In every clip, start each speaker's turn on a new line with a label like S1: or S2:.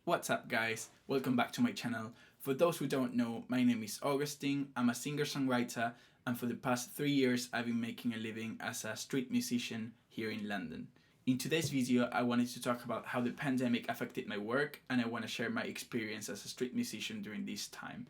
S1: What's up, guys? Welcome back to my channel. For those who don't know, my name is Augustine. I'm a singer-songwriter, and for the past 3 years, I've been making a living as a street musician here in London. In today's video, I wanted to talk about how the pandemic affected my work, and I want to share my experience as a street musician during this time.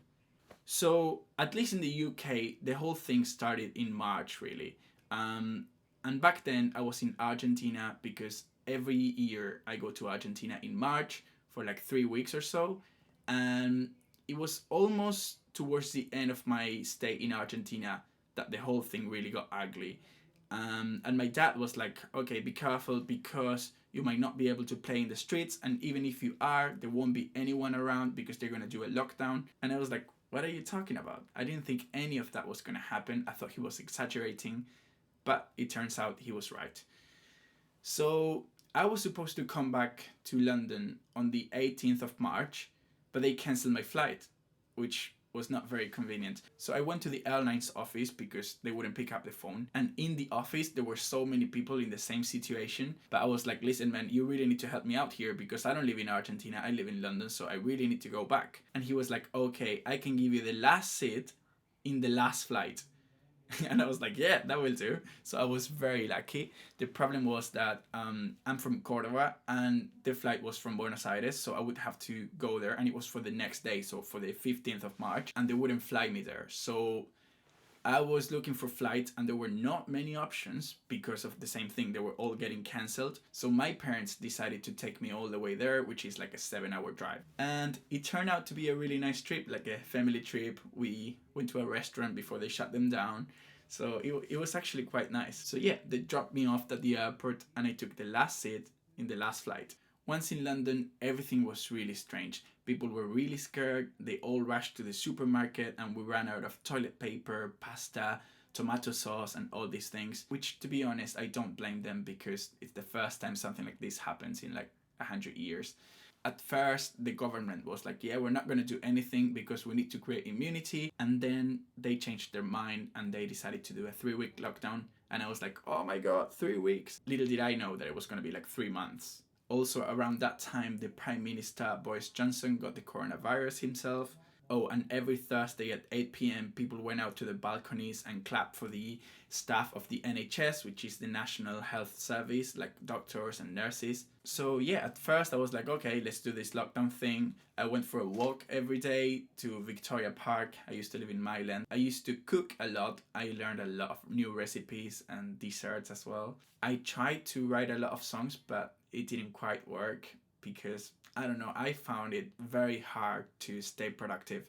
S1: So, at least in the UK, the whole thing started in March, really. Um, and back then, I was in Argentina because every year I go to Argentina in March for like 3 weeks or so. And it was almost towards the end of my stay in Argentina that the whole thing really got ugly. And my dad was like, okay, be careful because you might not be able to play in the streets. And even if you are, there won't be anyone around because they're going to do a lockdown. And I was like, what are you talking about? I didn't think any of that was going to happen. I thought he was exaggerating, but it turns out he was right. So I was supposed to come back to London on the 18th of March, but they cancelled my flight, which was not very convenient. So I went to the airline's office because they wouldn't pick up the phone. And in the office, there were so many people in the same situation. But I was like, listen, man, you really need to help me out here because I don't live in Argentina, I live in London, so I really need to go back. And he was like, okay, I can give you the last seat in the last flight. And I was like, yeah, that will do. So I was very lucky. The problem was that I'm from Cordoba and the flight was from Buenos Aires, so I would have to go there, and it was for the next day, so for the 15th of March, and they wouldn't fly me there. So I was looking for flights and there were not many options because of the same thing. They were all getting cancelled. So my parents decided to take me all the way there, which is like a 7-hour drive. And it turned out to be a really nice trip, like a family trip. We went to a restaurant before they shut them down. So it was actually quite nice. So yeah, they dropped me off at the airport and I took the last seat in the last flight. Once in London, everything was really strange. People were really scared, they all rushed to the supermarket and we ran out of toilet paper, pasta, tomato sauce and all these things. Which, to be honest, I don't blame them because it's the first time something like this happens in like 100 years. At first, the government was like, yeah, we're not going to do anything because we need to create immunity. And then they changed their mind and they decided to do a 3-week lockdown. And I was like, oh my God, 3 weeks. Little did I know that it was going to be like 3 months. Also, around that time, the Prime Minister Boris Johnson got the coronavirus himself. Oh, and every Thursday at 8 p.m., people went out to the balconies and clapped for the staff of the NHS, which is the National Health Service, like doctors and nurses. So, yeah, at first I was like, okay, let's do this lockdown thing. I went for a walk every day to Victoria Park. I used to live in Milan. I used to cook a lot. I learned a lot of new recipes and desserts as well. I tried to write a lot of songs, but it didn't quite work because I don't know, I found it very hard to stay productive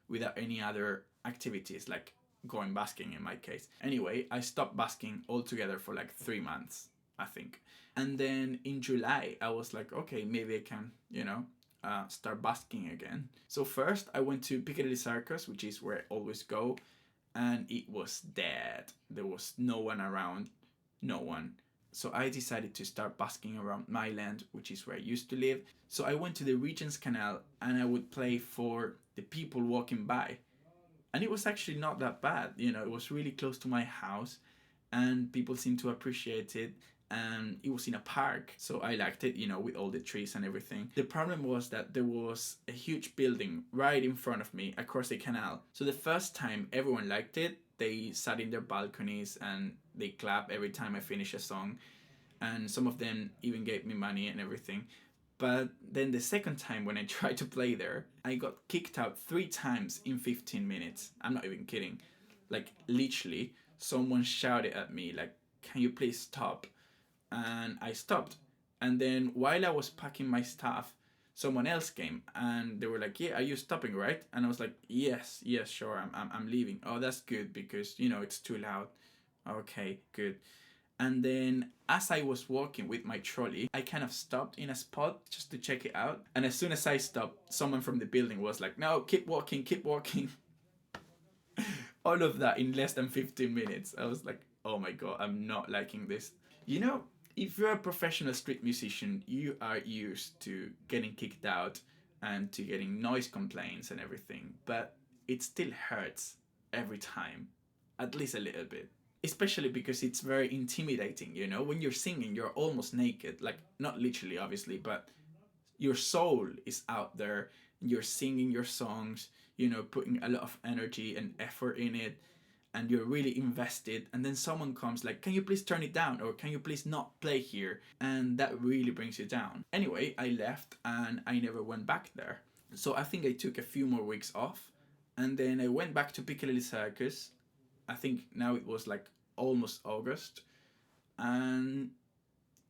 S1: without any other activities like going basking in my case. Anyway, I stopped basking altogether for like 3 months, I think. And then in July, I was like, okay, maybe I can, start basking again. So first, I went to Piccadilly Circus, which is where I always go, and it was dead. There was no one around, no one. So I decided to start basking around my land, which is where I used to live. So I went to the Regent's Canal and I would play for the people walking by. And it was actually not that bad. It was really close to my house and people seemed to appreciate it. And it was in a park, so I liked it, with all the trees and everything. The problem was that there was a huge building right in front of me across the canal. So the first time everyone liked it, they sat in their balconies and they clapped every time I finished a song. And some of them even gave me money and everything. But then the second time when I tried to play there, I got kicked out 3 times in 15 minutes. I'm not even kidding. Like, literally, someone shouted at me, like, can you please stop? And I stopped. And then while I was packing my stuff, someone else came and they were like, yeah, are you stopping, right? And I was like, yes, sure, I'm leaving. Oh, that's good because, it's too loud. Okay, good. And then as I was walking with my trolley, I kind of stopped in a spot just to check it out. And as soon as I stopped, someone from the building was like, no, keep walking, keep walking. All of that in less than 15 minutes. I was like, oh my God, I'm not liking this. If you're a professional street musician, you are used to getting kicked out and to getting noise complaints and everything. But it still hurts every time, at least a little bit. Especially because it's very intimidating, when you're singing, you're almost naked. Like, not literally, obviously, but your soul is out there. You're singing your songs, putting a lot of energy and effort in it, and you're really invested, and then someone comes like, can you please turn it down, or can you please not play here, and that really brings you down. Anyway, I left and I never went back there. So I think I took a few more weeks off, and then I went back to Piccadilly Circus. I think now it was like almost August, and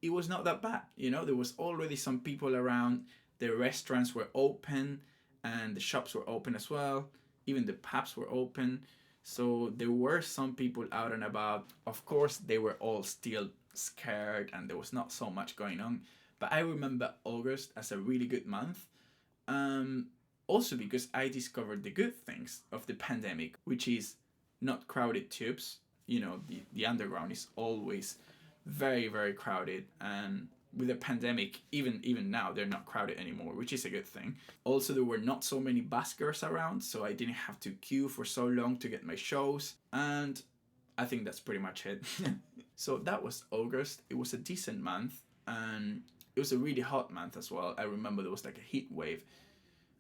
S1: it was not that bad. There was already some people around. The restaurants were open, and the shops were open as well. Even the pubs were open. So there were some people out and about. Of course, they were all still scared, and there was not so much going on. But I remember August as a really good month. Um, Also because I discovered the good things of the pandemic, which is not crowded tubes. The underground is always very, very crowded, and with the pandemic, even now, they're not crowded anymore, which is a good thing. Also, there were not so many buskers around, so I didn't have to queue for so long to get my shows, and I think that's pretty much it. So that was August. It was a decent month, and it was a really hot month as well. I remember there was like a heat wave.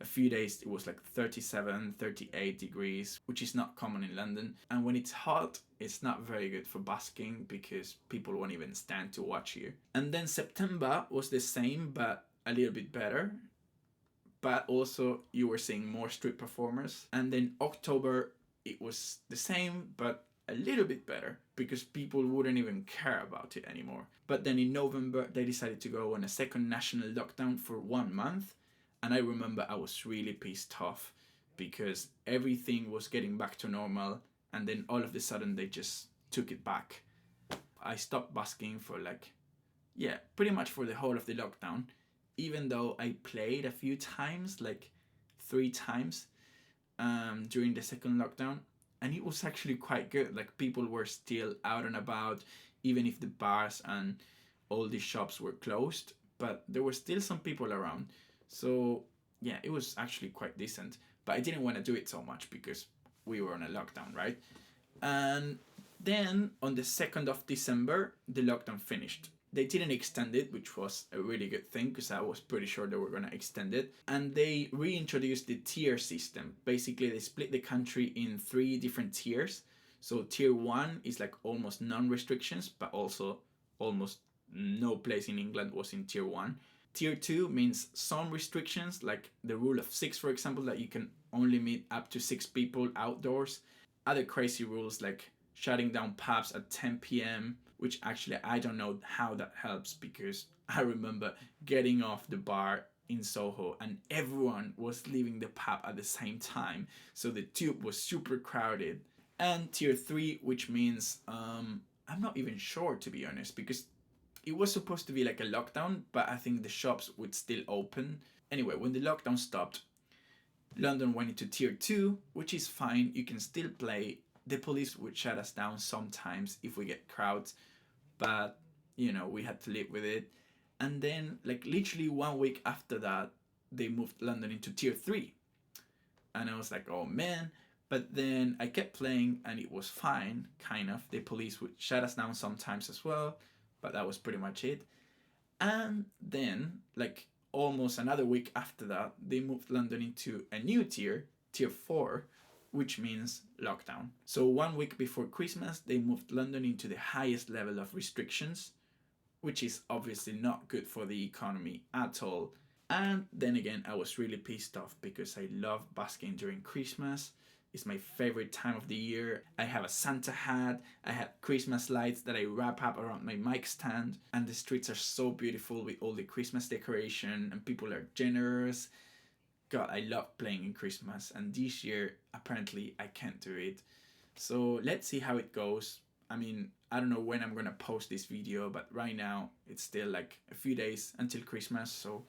S1: A few days it was like 37, 38 degrees, which is not common in London. And when it's hot, it's not very good for busking because people won't even stand to watch you. And then September was the same, but a little bit better. But also you were seeing more street performers. And then October, it was the same, but a little bit better because people wouldn't even care about it anymore. But then in November, they decided to go on a second national lockdown for 1 month. And I remember I was really pissed off because everything was getting back to normal, and then all of a sudden they just took it back. I stopped busking for pretty much for the whole of the lockdown, even though I played a few times, like 3 times during the second lockdown, and it was actually quite good. Like, people were still out and about, even if the bars and all the shops were closed, but there were still some people around. So yeah, it was actually quite decent, but I didn't want to do it so much because we were on a lockdown, right? And then on the 2nd of December, the lockdown finished. They didn't extend it, which was a really good thing because I was pretty sure they were going to extend it. And they reintroduced the tier system. Basically, they split the country in 3 different tiers. So tier 1 is like almost non-restrictions, but also almost no place in England was in tier 1. Tier 2 means some restrictions, like the rule of 6, for example, that you can only meet up to 6 people outdoors. Other crazy rules like shutting down pubs at 10 p.m., which actually I don't know how that helps because I remember getting off the bar in Soho and everyone was leaving the pub at the same time. So the tube was super crowded. And tier 3, which means I'm not even sure, to be honest, because it was supposed to be like a lockdown, but I think the shops would still open. Anyway, when the lockdown stopped, London went into tier 2, which is fine. You can still play. The police would shut us down sometimes if we get crowds, but we had to live with it. And then, like, literally 1 week after that, they moved London into tier 3. And I was like, oh man. But then I kept playing and it was fine, kind of. The police would shut us down sometimes as well, but that was pretty much it. And then, like, almost another week after that, they moved London into a new tier, tier 4, which means lockdown. So 1 week before Christmas, they moved London into the highest level of restrictions, which is obviously not good for the economy at all. And then again, I was really pissed off because I love busking during Christmas. It's my favorite time of the year. I have a Santa hat, I have Christmas lights that I wrap up around my mic stand, and the streets are so beautiful with all the Christmas decoration, and people are generous. God, I love playing in Christmas, and this year, apparently, I can't do it. So let's see how it goes. I mean, I don't know when I'm gonna post this video, but right now, it's still like a few days until Christmas, so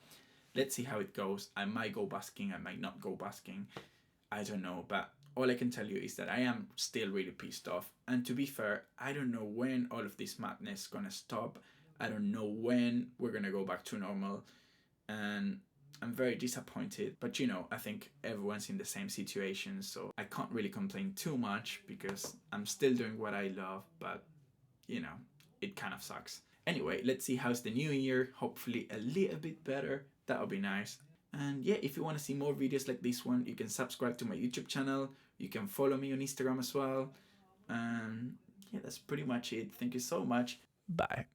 S1: let's see how it goes. I might go busking, I might not go busking. I don't know, but all I can tell you is that I am still really pissed off. And to be fair, I don't know when all of this madness is gonna stop. I don't know when we're gonna go back to normal. And I'm very disappointed. But I think everyone's in the same situation, so I can't really complain too much because I'm still doing what I love, but it kind of sucks. Anyway, let's see how's the new year. Hopefully a little bit better. That would be nice. And yeah, if you want to see more videos like this one, you can subscribe to my YouTube channel. You can follow me on Instagram as well. And yeah, that's pretty much it. Thank you so much. Bye.